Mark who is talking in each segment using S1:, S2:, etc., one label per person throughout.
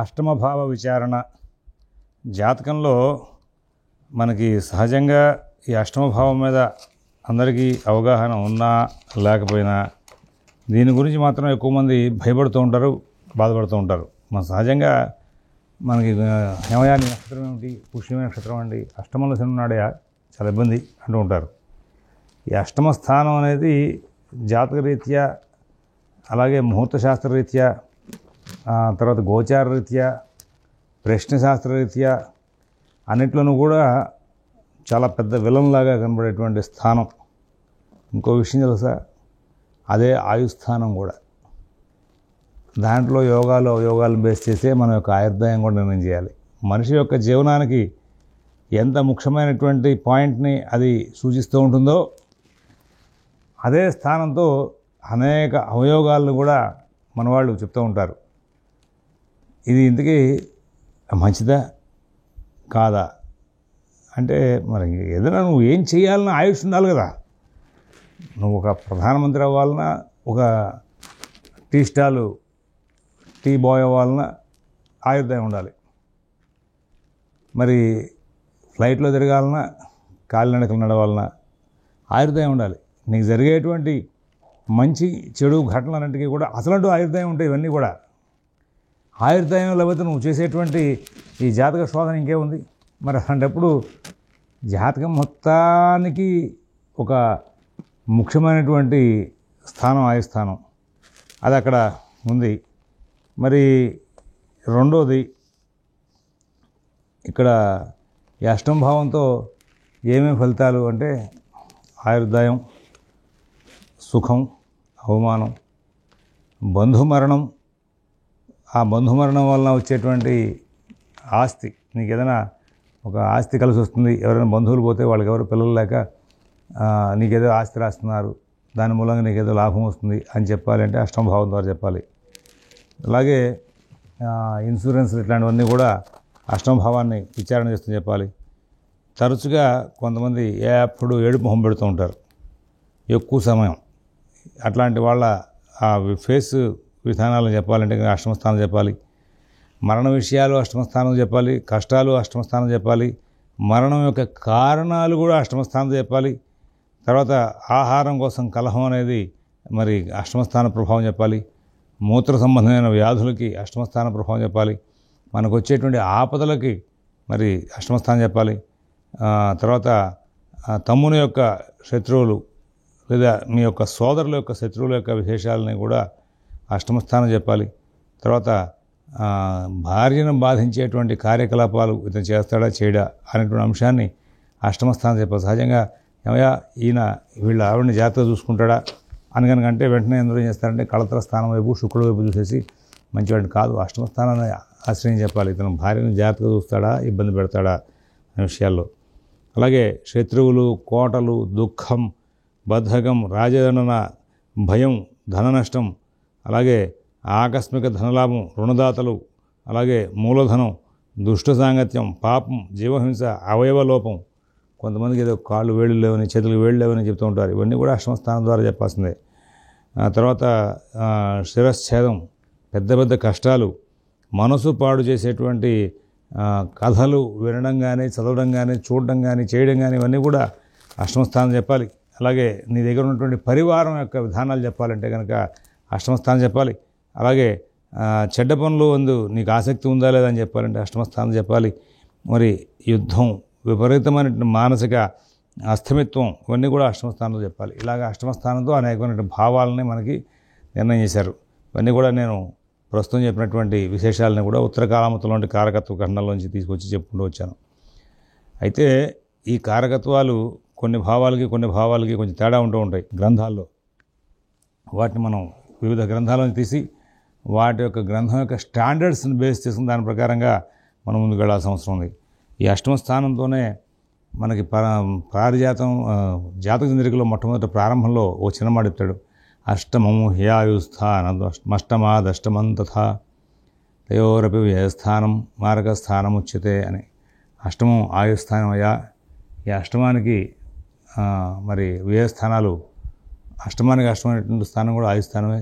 S1: అష్టమ భావ విచారణ జాతకంలో మనకి సహజంగా ఈ అష్టమ భావం మీద అందరికీ అవగాహన ఉన్నా లేకపోయినా దీని గురించి మాత్రం ఎక్కువ మంది భయపడుతూ ఉంటారు, బాధపడుతూ ఉంటారు. మన సహజంగా మనకి హేమయాని నక్షత్రం ఏమిటి, పుష్యమి నక్షత్రం అండి, అష్టమంలో శని ఉన్నాడే చాలా ఇబ్బంది అంటూ ఉంటారు. ఈ అష్టమ స్థానం అనేది జాతకరీత్యా, అలాగే ముహూర్త శాస్త్రరీత్యా, తర్వాత గోచార రీత్యా, ప్రశ్నశాస్త్రరీత్యా అన్నిట్లోనూ కూడా చాలా పెద్ద విలన్లాగా కనబడేటువంటి స్థానం. ఇంకో విషయం తెలుసా, అదే ఆయుస్థానం కూడా. దాంట్లో యోగాలు అవయోగాలను బేస్ చేసే మన యొక్క ఆయుర్దాయం కూడా నిర్ణయం చేయాలి. మనిషి యొక్క జీవనానికి ఎంత ముఖ్యమైనటువంటి పాయింట్ని అది సూచిస్తూ ఉంటుందో అదే స్థానంతో అనేక అవయోగాలను కూడా మన వాళ్ళు చెప్తూ ఉంటారు. ఇది ఇంతకీ మంచిదా కాదా అంటే, మరి ఏదైనా నువ్వు ఏం చేయాలన్నా ఆయుష్ ఉండాలి కదా. నువ్వు ఒక ప్రధానమంత్రి అవ్వాలన్నా, ఒక టీ బాయ్ అవ్వాలన్నా ఆయుర్దాయం ఉండాలి. మరి ఫ్లైట్లో తిరగాలన్నా, కాలినడకలు నడవాలన్నా ఆయుర్దాయం ఉండాలి. నీకు జరిగేటువంటి మంచి చెడు ఘటనలన్నింటికీ కూడా అసలంటూ ఆయుర్దాయం ఉంటాయి. ఇవన్నీ కూడా ఆయుర్దాయం లేకపోతే నువ్వు చేసేటువంటి ఈ జాతక శోధన ఇంకేముంది. మరి అలాంటప్పుడు జాతకం మొత్తానికి ఒక ముఖ్యమైనటువంటి స్థానం ఆయుస్థానం, అది అక్కడ ఉంది. మరి రెండోది, ఇక్కడ ఈ అష్టమ భావంతో ఏమేమి ఫలితాలు అంటే ఆయుర్దాయం, సుఖం, అవమానం, బంధుమరణం. ఆ బంధుమరణం వలన వచ్చేటువంటి ఆస్తి, నీకు ఏదైనా ఒక ఆస్తి కలిసి వస్తుంది. ఎవరైనా బంధువులు పోతే వాళ్ళకి ఎవరు పిల్లలు లేక నీకేదో ఆస్తి రాస్తున్నారు, దాని మూలంగా నీకేదో లాభం వస్తుంది అని చెప్పాలి అంటే అష్టమ భావం ద్వారా చెప్పాలి. అలాగే ఇన్సూరెన్స్ ఇట్లాంటివన్నీ కూడా అష్టమ భావాన్ని విచారణ చేస్తూ చెప్పాలి. తరచుగా కొంతమంది ఎప్పుడు ఏడుపు మొహం పెడుతూ ఉంటారు ఎక్కువ సమయం. అట్లాంటి వాళ్ళ ఆ ఫేస్ విధానాలను చెప్పాలంటే అష్టమ స్థానం చెప్పాలి. మరణ విషయాలు అష్టమ స్థానం చెప్పాలి. కష్టాలు అష్టమ స్థానం చెప్పాలి. మరణం యొక్క కారణాలు కూడా అష్టమ స్థానం చెప్పాలి. తర్వాత ఆహారం కోసం కలహం అనేది మరి అష్టమ స్థాన ప్రభావం చెప్పాలి. మూత్ర సంబంధమైన వ్యాధులకి అష్టమ స్థాన ప్రభావం చెప్పాలి. మనకు వచ్చేటువంటి ఆపదలకి మరి అష్టమ స్థానం చెప్పాలి. తర్వాత తమ్ముని యొక్క శత్రువులు లేదా మీ యొక్క సోదరుల యొక్క శత్రువుల యొక్క విశేషాలని కూడా అష్టమ స్థానం చెప్పాలి. తర్వాత భార్యను బాధించేటువంటి కార్యకలాపాలు ఇతను చేస్తాడా చేయడా అనేటువంటి అంశాన్ని అష్టమ స్థానం చెప్పాలి. సహజంగా ఏమయ్యా ఈయన వీళ్ళ ఆవిడని జాగ్రత్తగా చూసుకుంటాడా అని కనుకంటే వెంటనే ఎందుకు ఏం చేస్తారంటే కళత్ర స్థానం వైపు, శుక్రుడు వైపు చూసేసి మంచివాడిని కాదు, అష్టమ స్థానాన్ని ఆశ్రయం చెప్పాలి. ఇతను భార్యను జాగ్రత్తగా చూస్తాడా, ఇబ్బంది పెడతాడా అనే విషయాల్లో. అలాగే శత్రువులు, కోటలు, దుఃఖం, బద్ధకం, రాజదండన, భయం, ధన నష్టం, అలాగే ఆకస్మిక ధనలాభం, రుణదాతలు, అలాగే మూలధనం, దుష్ట సాంగత్యం, పాపం, జీవహింస, అవయవలోపం. కొంతమందికి ఏదో కాళ్ళు వేళ్ళు లేవని, చేతులకు వేళ్ళు లేవని చెప్తూ ఉంటారు. ఇవన్నీ కూడా అష్టమ స్థానం ద్వారా చెప్పాల్సిందే. తర్వాత శిరశ్ఛేదం, పెద్ద పెద్ద కష్టాలు, మనసు పాడు చేసేటువంటి కథలు వినడం కానీ, చదవడం కానీ, చూడడం కానీ, చేయడం కానీ ఇవన్నీ కూడా అష్టమ స్థానం చెప్పాలి. అలాగే నీ దగ్గర ఉన్నటువంటి పరివారం యొక్క విధానాలు చెప్పాలంటే కనుక అష్టమ స్థానం చెప్పాలి. అలాగే చెడ్డ పనులు అందు నీకు ఆసక్తి ఉందా లేదా అని చెప్పాలంటే అష్టమ స్థానం చెప్పాలి. మరి యుద్ధం, విపరీతమైన మానసిక అస్థమిత్వం, ఇవన్నీ కూడా అష్టమ స్థానంలో చెప్పాలి. ఇలాగ అష్టమ స్థానంతో అనేకమైన భావాలని మనకి నిర్ణయం చేశారు. ఇవన్నీ కూడా నేను ప్రస్తుతం చెప్పినటువంటి విశేషాలని కూడా ఉత్తరకాలమతంలోని కారకత్వ ఖండంలోంచి తీసుకొచ్చి చెప్పుకుంటూ వచ్చాను. అయితే ఈ కారకత్వాలు కొన్ని భావాలకి కొంచెం తేడా ఉంటూ ఉంటాయి గ్రంథాల్లో. వాటిని మనం వివిధ గ్రంథాలను తీసి వాటి యొక్క గ్రంథం యొక్క స్టాండర్డ్స్ని బేస్ చేసుకుని దాని ప్రకారంగా మనం ముందుకు వెళ్ళాల్సిన అవసరం ఉంది. ఈ అష్టమ స్థానంతోనే మనకి పారిజాతం జాతక చంద్రికలో మొట్టమొదటి ప్రారంభంలో ఓ చిన్న మాట చెప్తాడు. అష్టమము హ్యాయుస్థానమష్టమాదష్టమం తథా తయోరపి వ్యయస్థానం మారకస్థానం ఉచ్యతే అని. అష్టమం ఆయుస్థానం అయ్యా, ఈ అష్టమానికి మరి వ్యయస్థానాలు, అష్టమానికి అష్టమైనటువంటి స్థానం కూడా ఆయుస్థానమే.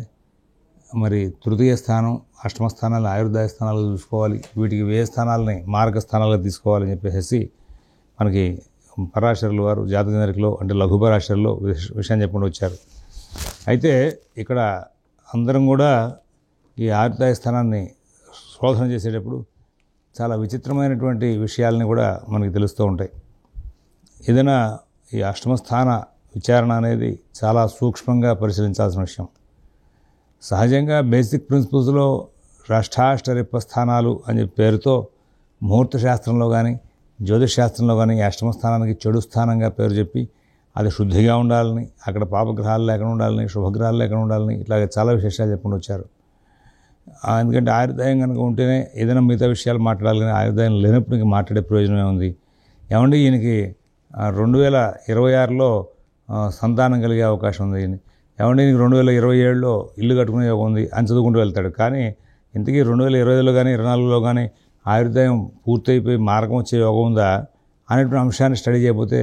S1: మరి తృతీయ స్థానం, అష్టమ స్థానాలు ఆయుర్దాయ స్థానాలు చూసుకోవాలి, వీటికి వ్యయ స్థానాలని మార్గ స్థానాలుగా తీసుకోవాలని చెప్పేసి మనకి పరాశరులు వారు జాతకచంద్రికలో అంటే లఘు పరాశరులో విషయం చెప్పుకుంటూ వచ్చారు. అయితే ఇక్కడ అందరం కూడా ఈ ఆయుర్దాయ స్థానాన్ని శోధన చేసేటప్పుడు చాలా విచిత్రమైనటువంటి విషయాలని కూడా మనకి తెలుస్తూ ఉంటాయి. ఏదైనా ఈ అష్టమ స్థాన విచారణ అనేది చాలా సూక్ష్మంగా పరిశీలించాల్సిన విషయం. సహజంగా బేసిక్ ప్రిన్సిపల్స్లో అష్టాష్టరిప్ప స్థానాలు అనే పేరుతో ముహూర్త శాస్త్రంలో కానీ జ్యోతిష్ శాస్త్రంలో కానీ అష్టమ స్థానానికి చెడు స్థానంగా పేరు చెప్పి అది శుద్ధిగా ఉండాలని, అక్కడ పాపగ్రహాలు లేకుండా ఉండాలని, శుభగ్రహాలు లేకుండా ఉండాలని ఇట్లాగే చాలా విశేషాలు చెప్పుకుంటూ వచ్చారు. ఎందుకంటే ఆయుర్దాయం కనుక ఉంటేనే ఏదైనా మిగతా విషయాలు మాట్లాడాలి, కానీ ఆయుర్దాయం లేనప్పుడు ఇంక మాట్లాడే ప్రయోజనమే ఉంది. ఏమండి ఈయనకి 2026లో సంతానం కలిగే అవకాశం ఉంది, ఏమంటే నీకు 2027లో ఇల్లు కట్టుకునే యోగం ఉంది అని చదువుకుంటూ వెళ్తాడు. కానీ ఇంతకీ 2020లో కానీ 2024లో కానీ ఆయుర్దాయం పూర్తయిపోయి మార్గం వచ్చే యోగం ఉందా అనేటువంటి అంశాన్ని స్టడీ చేయకపోతే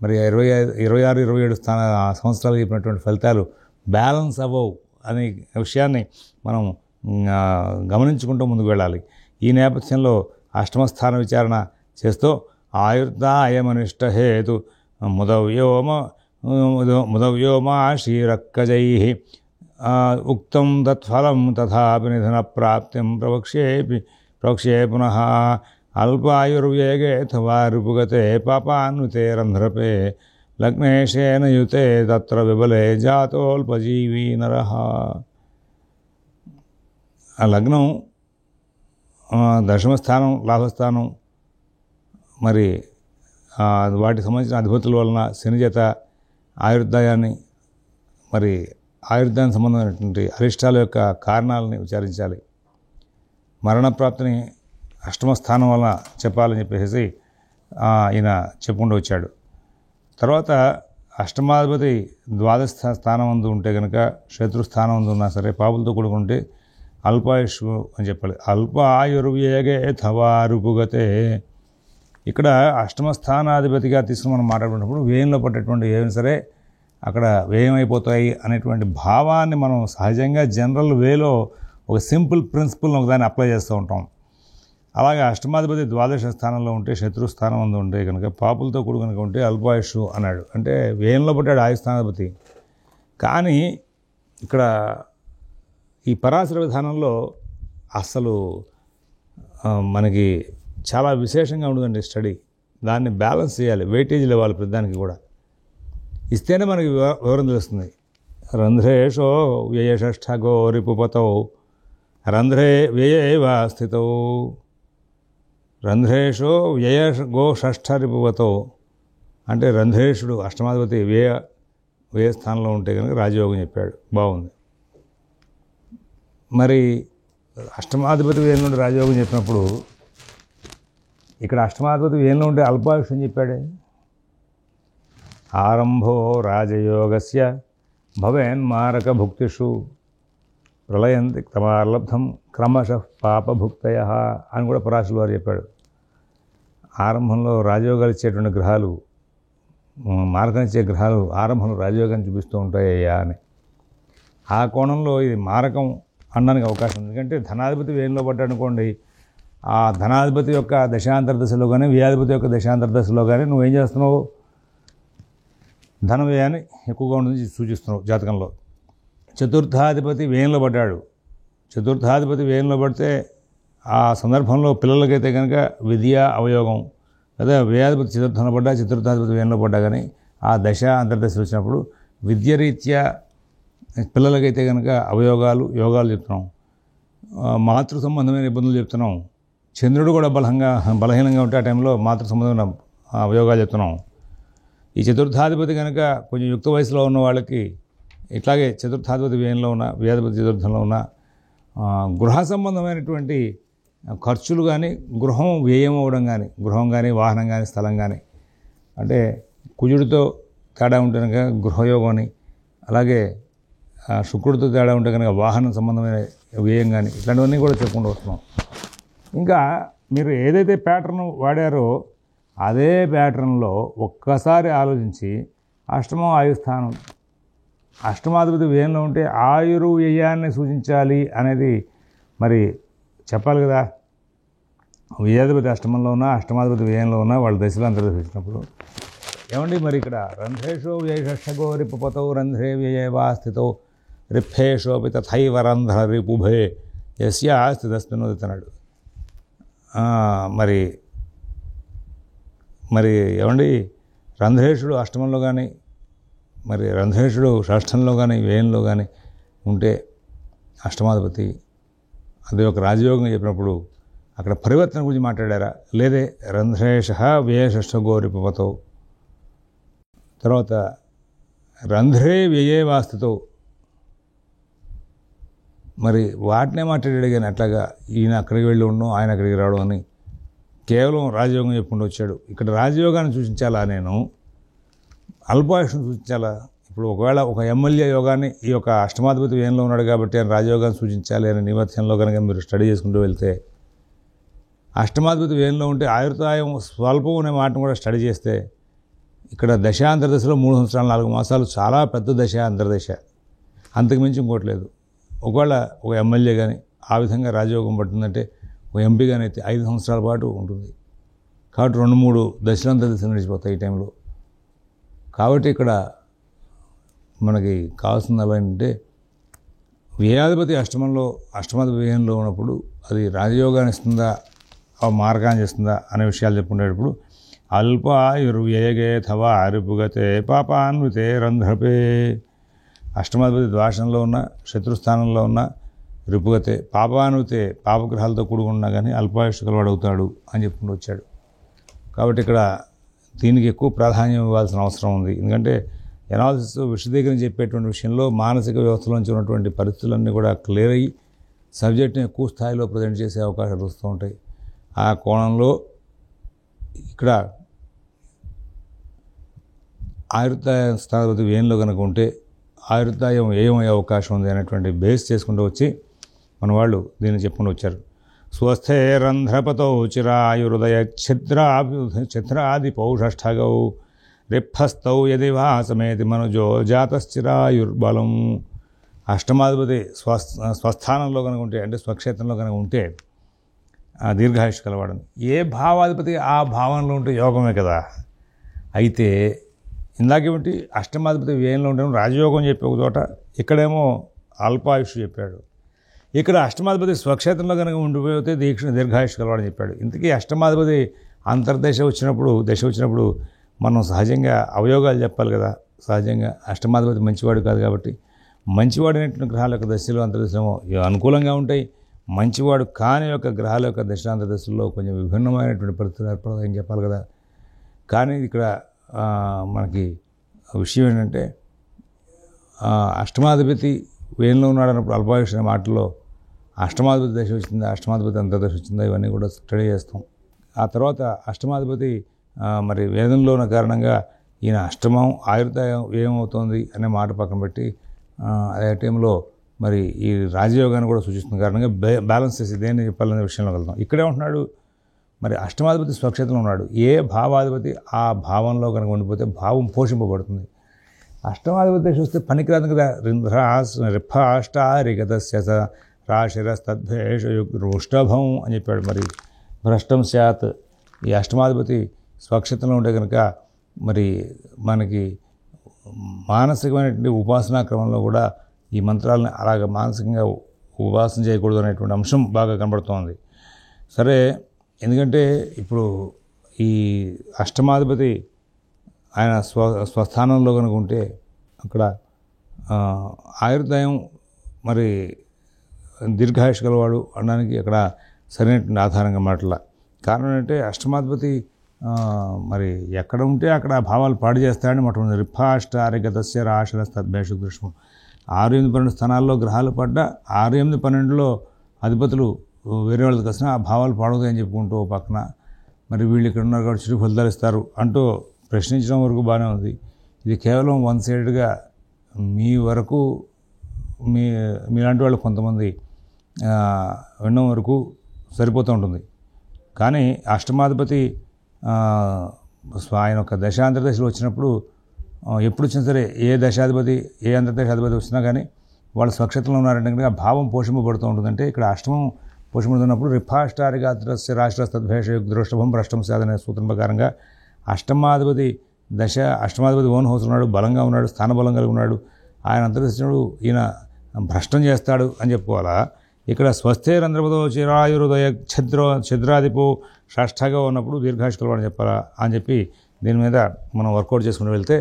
S1: మరి 26, 27 సంవత్సరాలు చెప్పినటువంటి ఫలితాలు బ్యాలెన్స్ అవ్వవు అనే విషయాన్ని మనం గమనించుకుంటూ ముందుకు వెళ్ళాలి. ఈ నేపథ్యంలో అష్టమ స్థాన విచారణ చేస్తూ ఆయుర్దాయమనిష్ట హేతు ముదవ్యోమాశీరక్కజై ఉక్తం తత్ఫలం తథాపి నిధన ప్రాప్తిం ప్రవక్ష్యే పునః అల్పాయుర్వేగేథవా రిపుగతే పాపాన్వితే రంధ్రపే లగ్నేశేన యుతే తత్ర విబలే జాతోల్పజీవీ నరః. ఆ లగ్నం, దశమస్థానం, లాభస్థానం, మరి వాటికి సంబంధించిన అధిపతుల వలన శని చేత ఆయుర్దాయాన్ని, మరి ఆయుర్దాయం సంబంధమైనటువంటి అరిష్టాల యొక్క కారణాలని విచారించాలి. మరణప్రాప్తిని అష్టమ స్థానం వలన చెప్పాలని చెప్పేసి ఈయన చెప్పుకుంటూ వచ్చాడు. తర్వాత అష్టమాధిపతి ద్వాదశ స్థానం అందు ఉంటే కనుక, శత్రుస్థానం అందు ఉన్నా సరే పాపులతో కూడుకుంటే అల్పాయుష్ అని చెప్పాలి. అల్పాయుర్వేగే థవా రుపుగతే. ఇక్కడ అష్టమ స్థానాధిపతిగా తీసుకుని మనం మాట్లాడుకున్నప్పుడు వ్యయంలో పడ్డటువంటి ఏమైనా సరే అక్కడ వ్యయం అయిపోతాయి అనేటువంటి భావాన్ని మనం సహజంగా జనరల్ వేలో ఒక సింపుల్ ప్రిన్సిపల్ ఒకదాన్ని అప్లై చేస్తూ ఉంటాం. అలాగే అష్టమాధిపతి ద్వాదశ స్థానంలో ఉంటే, శత్రుస్థానం అందు ఉంటే కనుక, పాపులతో కూడు కనుక ఉంటే అల్పాయుష్ అన్నాడు. అంటే వ్యయంలో పడ్డాడు ఆయుస్థానాధిపతి. కానీ ఇక్కడ ఈ పరాశర విధానంలో అసలు మనకి చాలా విశేషంగా ఉండదండి స్టడీ. దాన్ని బ్యాలెన్స్ చేయాలి, వెయిటేజీలు ఇవ్వాలి ప్రతిదానికి కూడా. ఇస్తేనే మనకి వివరం తెలుస్తుంది. రంధ్రేషో వ్యయషష్ఠగో రిపుపతౌ రంధ్రే వ్యయేవ స్థితౌ. రంధ్రేషో వ్యయ గో షష్ఠ రిపుపతౌ అంటే రంధ్రేషుడు అష్టమాధిపతి వ్యయ స్థానంలో ఉంటే కనుక రాజయోగం చెప్పాడు. బాగుంది. మరి అష్టమాధిపతి వ్యయం నుండి రాజయోగం చెప్పినప్పుడు ఇక్కడ అష్టమాధిపతి వ్యయంలో ఉంటే అల్పాయుష్ అని చెప్పాడే. ఆరంభో రాజయోగస్య భవేన్మారక భుక్తిషు ప్రళయంతి క్రమార్లబ్ధం క్రమశః పాపభుక్తయ అని కూడా పరాశరులు వారు చెప్పాడు. ఆరంభంలో రాజయోగాలు ఇచ్చేటువంటి గ్రహాలు, మారకం ఇచ్చే గ్రహాలు ఆరంభంలో రాజయోగాన్ని చూపిస్తూ ఉంటాయ్యా అని. ఆ కోణంలో ఇది మారకం అనడానికి అవకాశం ఉంది. ఎందుకంటే ధనాధిపతి వ్యయంలో పడ్డాడు అనుకోండి, ఆ ధనాధిపతి యొక్క దశాంతర దశలో కానీ వ్యయాధిపతి యొక్క దశాంతర దశలో కానీ నువ్వేం చేస్తున్నావు, ధన వ్యయాన్ని ఎక్కువగా ఉంటుంది సూచిస్తున్నావు జాతకంలో. చతుర్థాధిపతి వ్యయంలో పడ్డాడు. చతుర్థాధిపతి వ్యయంలో పడితే ఆ సందర్భంలో పిల్లలకైతే కనుక విద్య అవయోగం, లేదా వ్యయాధిపతి చతుర్థంలో పడ్డా, చతుర్థాధిపతి వ్యయంలో పడ్డా కానీ ఆ దశ అంతర్దశ వచ్చినప్పుడు విద్యరీత్యా పిల్లలకైతే కనుక అవయోగాలు, యోగాలు చెప్తున్నాం. మాతృ సంబంధమైన ఇబ్బందులు చెప్తున్నాం. చంద్రుడు కూడా బలహీనంగా ఉంటే ఆ టైంలో మాతృ సంబంధమైన అవయోగాలు చెప్తున్నాం. ఈ చతుర్థాధిపతి కనుక కొంచెం యుక్త వయసులో ఉన్న వాళ్ళకి ఇట్లాగే చతుర్థాధిపతి వ్యయంలో ఉన్న, వ్యయాధిపతి చతుర్థంలో ఉన్న గృహ సంబంధమైనటువంటి ఖర్చులు కానీ, గృహం వ్యయం అవ్వడం కానీ, గృహం కానీ, వాహనం కానీ, స్థలం కానీ, అంటే కుజుడితో తేడా ఉంటే కనుక గృహయోగం అని, అలాగే శుక్రుడితో తేడా ఉంటే కనుక వాహనం సంబంధమైన వ్యయం కానీ, ఇట్లాంటివన్నీ కూడా చెప్పుకుంటూ వస్తున్నాం. ఇంకా మీరు ఏదైతే ప్యాటర్న్ వాడారో అదే ప్యాటర్న్లో ఒక్కసారి ఆలోచించి అష్టమం ఆయుస్థానం అష్టమాధిపతి వ్యయంలో ఉంటే ఆయుర్వ్యయాన్ని సూచించాలి అనేది మరి చెప్పాలి కదా. వ్యయాధిపతి అష్టమంలో ఉన్నా అష్టమాధిపతి వ్యయంలో ఉన్నా వాళ్ళ దశలో అంతర్దశ వచ్చినప్పుడు ఏమండి మరి ఇక్కడ రంధ్రేషో వ్యయషష్టగో రిపుపతో రంధ్రే వ్యయవా స్థితో రిప్పేషోపి తథైవ రంధ్ర రిపుభే యస్యా స్థితస్మిన్ ఉదితన్నాడు. మరి మరి ఏమండి రంధ్రేషుడు అష్టమంలో కానీ మరి రంధ్రేషుడు షష్ఠంలో కానీ వ్యయంలో కానీ ఉంటే అష్టమాధిపతి అది ఒక రాజయోగం చెప్పినప్పుడు అక్కడ పరివర్తన గురించి మాట్లాడారా లేదే రంధ్రేష వ్యయషష్టగో రిపుపతో తర్వాత రంధ్రే వ్యయే వాస్తుతో మరి వాటినే మాట్లాడాడు కానీ అట్లాగా ఈయన అక్కడికి వెళ్ళి ఉండడం ఆయన అక్కడికి రావడం అని కేవలం రాజయోగం చెప్పుకుంటూ వచ్చాడు. ఇక్కడ రాజయోగాన్ని సూచించాలా నేను అల్పాయుష్ను సూచించాలా? ఇప్పుడు ఒకవేళ ఒక ఎమ్మెల్యే యోగాన్ని ఈ యొక్క అష్టమాధిపతి వ్యయంలో ఉన్నాడు కాబట్టి ఆయన రాజయోగాన్ని సూచించాలి అనే నేపథ్యంలో కనుక మీరు స్టడీ చేసుకుంటూ వెళ్తే అష్టమాధిపతి వ్యయంలో ఉంటే ఆయుర్దాయం స్వల్పం అనే మాటను కూడా స్టడీ చేస్తే ఇక్కడ దశ అంతర్దశలో 3 సంవత్సరాలు 4 మాసాలు చాలా పెద్ద దశ అంతర్దశ, అంతకుమించి ఇంకోటి లేదు. ఒకవేళ ఒక ఎమ్మెల్యే కానీ ఆ విధంగా రాజయోగం పడుతుందంటే ఒక ఎంపీ కానీ అయితే 5 సంవత్సరాల పాటు ఉంటుంది. కాబట్టి 2-3 దశలు అంతర్దశలు నడిచిపోతాయి ఈ టైంలో. కాబట్టి ఇక్కడ మనకి కావాల్సింది ఏంటంటే వ్యయాధిపతి అష్టమాధిపతి వ్యయంలో ఉన్నప్పుడు అది రాజయోగాన్ని ఇస్తుందా ఆ మార్గాన్ని ఇస్తుందా అనే విషయాలు చెప్పుకునేటప్పుడు అల్పాయుర్వ్యయగే థవా రిపుగతే పాపాన్వితే రంధ్రపే అష్టమాధిపతి ద్వాషంలో ఉన్న శత్రుస్థానంలో ఉన్న రిపుగతే పాపాన్వితే పాపగ్రహాలతో కూడుకున్నా కానీ అల్పాయుష్ కలవాడు అవుతాడు అని చెప్పుకుంటూ వచ్చాడు. కాబట్టి ఇక్కడ దీనికి ఎక్కువ ప్రాధాన్యం ఇవ్వాల్సిన అవసరం ఉంది. ఎందుకంటే ఎనాలిసిస్ విశదీకరణ చెప్పేటువంటి విషయంలో మానసిక వ్యవస్థలోంచి ఉన్నటువంటి పరిస్థితులన్నీ కూడా క్లియర్ అయ్యి సబ్జెక్ట్ని ఎక్కువ స్థాయిలో ప్రజెంట్ చేసే అవకాశాలు వస్తూ ఉంటాయి. ఆ కోణంలో ఇక్కడ ఆయుర్దాయ స్థానాధిపతి వ్యయంలో కనుక ఉంటే ఆయుర్దాయం ఏమయ్యే అవకాశం ఉంది అనేటువంటి బేస్ చేసుకుంటూ వచ్చి మన వాళ్ళు దీన్ని చెప్పుకుంటూ వచ్చారు. స్వస్థే రంధ్రపతో చిరాయుర్దయ ఛిద్రాది పౌషష్ఠగౌ రిప్పస్థౌ యది వాసమేతి మనోజో జాతశ్చిరాయుర్బలం. అష్టమాధిపతి స్వస్థానంలో కనుక ఉంటే అంటే స్వక్షేత్రంలో కనుక ఉంటే దీర్ఘాయుష్ కలవాడు. ఏ భావాధిపతి ఆ భావంలో ఉంటే యోగమే కదా. అయితే ఇందాకేమిటి అష్టమాధిపతి వ్యయంలో ఉంటే రాజయోగం చెప్పే ఒక చోట, ఇక్కడేమో అల్పాయుష్ చెప్పాడు. ఇక్కడ అష్టమాధిపతి స్వక్షేత్రంలో కనుక ఉండిపోతే దీర్ఘాయుష్ కలవాడని చెప్పాడు. ఇంతకీ అష్టమాధిపతి అంతర్దశ వచ్చినప్పుడు మనం సహజంగా అవయోగాలు చెప్పాలి కదా. సహజంగా అష్టమాధిపతి మంచివాడు కాదు కాబట్టి మంచివాడినటువంటి గ్రహాల యొక్క దశలో అంతర్దశలో అనుకూలంగా ఉంటాయి. మంచివాడు కాని యొక్క గ్రహాల యొక్క దశాంతర్దశల్లో కొంచెం విభిన్నమైనటువంటి పరిస్థితులు ఏర్పడతాయని చెప్పాలి కదా. కానీ ఇక్కడ మనకి విషయం ఏంటంటే అష్టమాధిపతి వ్యయంలో ఉన్నాడు అన్నప్పుడు అల్పాయుష్ అనే మాటలో అష్టమాధిపతి దశ వచ్చిందా అష్టమాధిపతి అంతర్దశ వచ్చిందా ఇవన్నీ కూడా స్టడీ చేస్తాం. ఆ తర్వాత అష్టమాధిపతి మరి వేదంలో ఉన్న కారణంగా ఈయన అష్టమం ఆయుర్దాయం ఏమవుతోంది అనే మాట పక్కన పెట్టి అదే టైంలో మరి ఈ రాజయోగాన్ని కూడా సూచిస్తున్న కారణంగా బ్యాలెన్స్ చేసి దేన్ని చెప్పాలనే విషయంలో వెళ్తాం. ఇక్కడే ఉంటున్నాడు మరి అష్టమాధిపతి స్వక్షేత్రంలో ఉన్నాడు. ఏ భావాధిపతి ఆ భావంలో కనుక ఉండిపోతే భావం పోషింపబడుతుంది. అష్టమాధిపతి చూస్తే పనికిరాదు కదా. రిఫాష్టారిగతస్య రాశిరస్తద్భేష వృష్టభం అని చెప్పాడు. మరి భ్రష్టం స్యాత్. ఈ అష్టమాధిపతి స్వక్షేత్రంలో ఉంటే కనుక మరి మనకి మానసికమైనటువంటి ఉపాసనా క్రమంలో కూడా ఈ మంత్రాలను అలాగ మానసికంగా ఉపాసన చేయకూడదు అనేటువంటి అంశం బాగా కనబడుతోంది. సరే, ఎందుకంటే ఇప్పుడు ఈ అష్టమాధిపతి ఆయన స్వస్థానంలో కనుక ఉంటే అక్కడ ఆయుర్దాయం మరి దీర్ఘాయుష్ గలవాడు అనడానికి అక్కడ సరైనటువంటి ఆధారంగా మాటల కారణం ఏంటంటే అష్టమాధిపతి మరి ఎక్కడ ఉంటే అక్కడ భావాలు పాడు చేస్తాడని మొట్టమొదటి రిఫాష్టారిగతస్య రాశిరస్తద్భేష దృశ్యం. 6-8-12 స్థానాల్లో గ్రహాలు పడ్డా 6-8-12లో అధిపతులు వేరే వాళ్ళకి కలిసిన ఆ భావాలు పాడవుతాయని చెప్పుకుంటూ పక్కన మరి వీళ్ళు ఇక్కడ ఉన్నారు కాబట్టి చెడు ఫలితాలు ఇస్తారు అంటూ ప్రశ్నించడం వరకు బాగానే ఉంది. ఇది కేవలం వన్ సైడెడ్గా మీ వరకు మీలాంటి వాళ్ళు కొంతమంది వినడం వరకు సరిపోతూ ఉంటుంది. కానీ అష్టమాధిపతి ఆయన యొక్క దశాంతర్దశలో వచ్చినప్పుడు ఎప్పుడు వచ్చినా సరే ఏ దశాధిపతి ఏ అంతర్దశాధిపతి వచ్చినా కానీ వాళ్ళు స్వక్షేత్రంలో ఉన్నారంటే కనుక ఆ భావం పోషింపబడుతూ ఉంటుందంటే ఇక్కడ అష్టమం పోషింపడుతున్నప్పుడు రిఫాష్టారికాత్రస్య రాష్ట్రస్తద్భేషయుగ్దృష్టభం భ్రష్టం సాధన సూత్రం ప్రకారంగా అష్టమాధిపతి అష్టమాధిపతి ఓన్ హౌస్ ఉన్నాడు, బలంగా ఉన్నాడు, స్థానబలం కలిగి ఉన్నాడు, ఆయన అంతర్దశనుడు ఈయన భ్రష్టం చేస్తాడు అని చెప్పుకోవాలా. ఇక్కడ స్వస్థేరంధ్రపదో చిరాయురుదయ ఛద్రాదిపు షష్ఠగా ఉన్నప్పుడు దీర్ఘాయుష్కలవాడు అని చెప్పాలా అని చెప్పి దీని మీద మనం వర్కౌట్ చేసుకుని వెళ్తే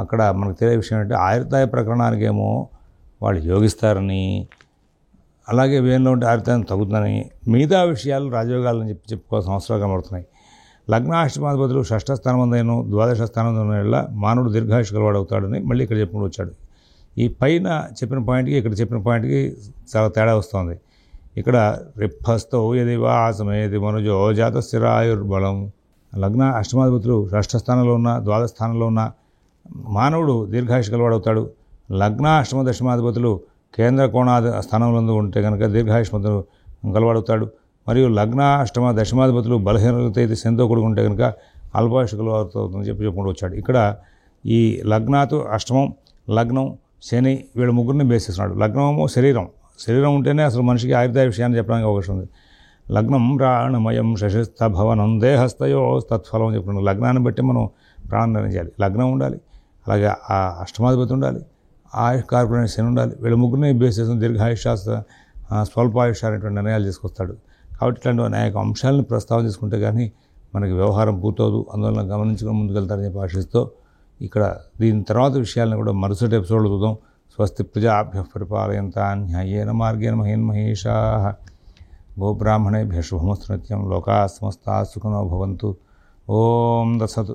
S1: అక్కడ మనకు తెలియ విషయం ఏంటంటే ఆయుర్దాయ ప్రకరణానికేమో వాళ్ళు యోగిస్తారని, అలాగే వేణులో ఉంటే ఆయుర్దాయం తగ్గుతుందని, మిగతా విషయాలు రాజయోగాలని చెప్పుకోవాల్సిన అవసరాలు కనబడుతున్నాయి. లగ్నాష్టమాధిపతులు షష్ఠ స్థానమందైన ద్వాదశ స్థానం మానవుడు దీర్ఘాయుష్కలవాడు అవుతాడని మళ్ళీ ఇక్కడ చెప్పుకుంటూ వచ్చాడు. ఈ పైన చెప్పిన పాయింట్కి ఇక్కడ చెప్పిన పాయింట్కి చాలా తేడా వస్తుంది. ఇక్కడ రిప్పస్థో యది వాసమేది మనుజో జాత స్థిరాయుర్బలం. లగ్న అష్టమాధిపతులు షష్ఠ స్థానంలో ఉన్న ద్వాదశ స్థానంలో ఉన్న మానవుడు దీర్ఘాయుష్ గలవాడు అవుతాడు. లగ్న అష్టమ దశమాధిపతులు కేంద్ర కోణాది స్థానంలో ఉంటే కనుక దీర్ఘాయుష్మంతుడు గలవాడవుతాడు. మరియు లగ్న అష్టమ దశమాధిపతులు బలహీనత అయితే శనితో కూడుకుంటే కనుక అల్పాయుష్ గలవాడుతుందని చెప్పుకుంటూ వచ్చాడు. ఇక్కడ ఈ లగ్నాతో అష్టమం, లగ్నం, శని వీళ్ళ ముగ్గురిని బేస్ చేస్తున్నాడు. లగ్నమేమో శరీరం ఉంటేనే అసలు మనిషికి ఆయుర్దాయ విషయాన్ని చెప్పడానికి అవకాశం ఉంది. లగ్నం ప్రాణమయం శశిస్థ భవనం దేహస్థయో తత్ఫలం అని చెప్పుకున్నాం. లగ్నాన్ని బట్టి మనం ప్రాణం నిర్ణయించాలి. లగ్నం ఉండాలి, అలాగే ఆ అష్టమాధిపతి ఉండాలి, ఆయుష్ కార్పొరేట్ శని ఉండాలి. వీళ్ళ ముగ్గురిని బేస్ చేసిన దీర్ఘాయుష స్వల్పాయుష అనేటువంటి నిర్ణయాలు తీసుకొస్తాడు. కాబట్టి ఇట్లాంటి అనేక అంశాలను ప్రస్తావన చేసుకుంటే కానీ మనకి వ్యవహారం పూర్తవదు. అందువల్ల గమనించుకొని ముందుకెళ్తారని చెప్పి ఆశిస్తూ ఇక్కడ దీని తర్వాత విషయాలను కూడా మరుసటి ఎపిసోడ్లో చూద్దాం. స్వస్తి ప్రజాభ్య పరిపాలయంతాన్ న్యాయేన మార్గేణ మహేన్మహేషాః గోబ్రాహ్మణేభ్యः శుభమస్తు నిత్యం. లోకాः సమస్తాः సుఖినో భవంతు. ఓం దత్సత్.